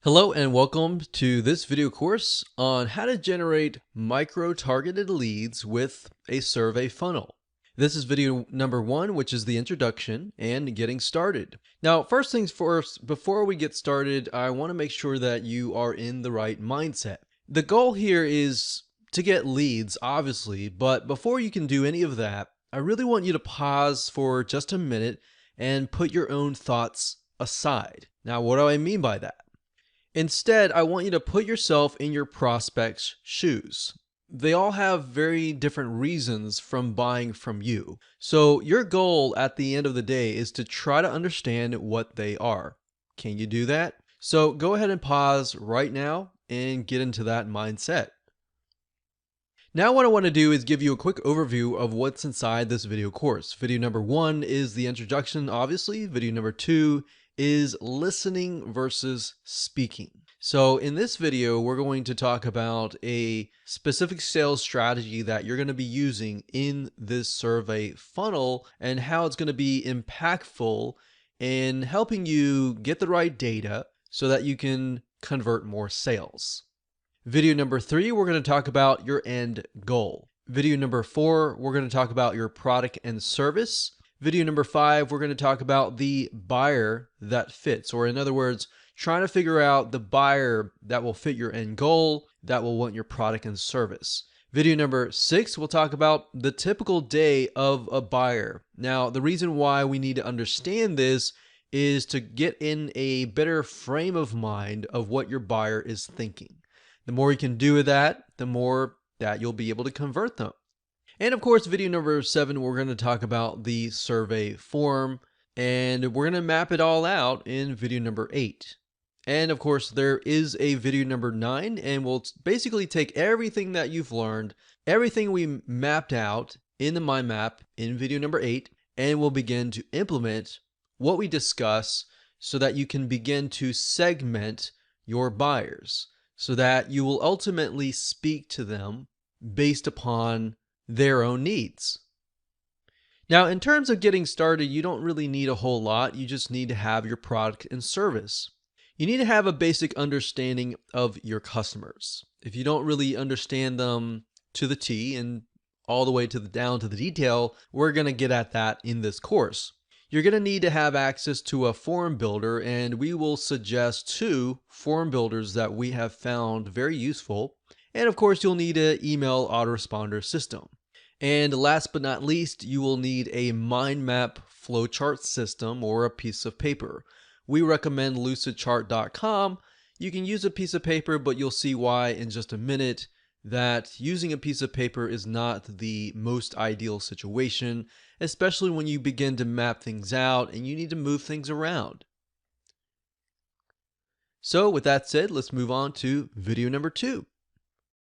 Hello and welcome to this video course on how to generate micro-targeted leads with a survey funnel. This is video number 1, which is the introduction and getting started. Now, first things first, before we get started, I want to make sure that you are in the right mindset. The goal here is to get leads, obviously, but before you can do any of that, I really want you to pause for just a minute and put your own thoughts aside. Now, what do I mean by that? Instead, I want you to put yourself in your prospect's shoes. They all have very different reasons from buying from you. So your goal at the end of the day is to try to understand what they are. Can you do that? So go ahead and pause right now and get into that mindset. Now what I want to do is give you a quick overview of what's inside this video course. Video number 1 is the introduction, obviously. Video number 2 is listening versus speaking. So in this video, we're going to talk about a specific sales strategy that you're going to be using in this survey funnel and how it's going to be impactful in helping you get the right data so that you can convert more sales. Video number 3, we're going to talk about your end goal. Video number 4, we're going to talk about your product and service. Video number 5, we're going to talk about the buyer that fits, or in other words, trying to figure out the buyer that will fit your end goal, that will want your product and service. Video number 6, we'll talk about the typical day of a buyer. Now, the reason why we need to understand this is to get in a better frame of mind of what your buyer is thinking. The more you can do with that, the more that you'll be able to convert them. And of course, video number 7, we're going to talk about the survey form, and we're going to map it all out in video number 8. And of course, there is a video number 9, and we'll basically take everything that you've learned, everything we mapped out in the mind map in video number 8, and we'll begin to implement what we discuss so that you can begin to segment your buyers, so that you will ultimately speak to them based upon their own needs. Now, in terms of getting started, you don't really need a whole lot. You just need to have your product and service. You need to have a basic understanding of your customers. If you don't really understand them to the T and all the way to down to the detail, we're going to get at that in this course. You're going to need to have access to a form builder, and we will suggest 2 form builders that we have found very useful. And of course, you'll need an email autoresponder system. And last but not least, you will need a mind map flowchart system or a piece of paper. We recommend lucidchart.com. You can use a piece of paper, but you'll see why in just a minute that using a piece of paper is not the most ideal situation, especially when you begin to map things out and you need to move things around. So with that said, let's move on to video number 2.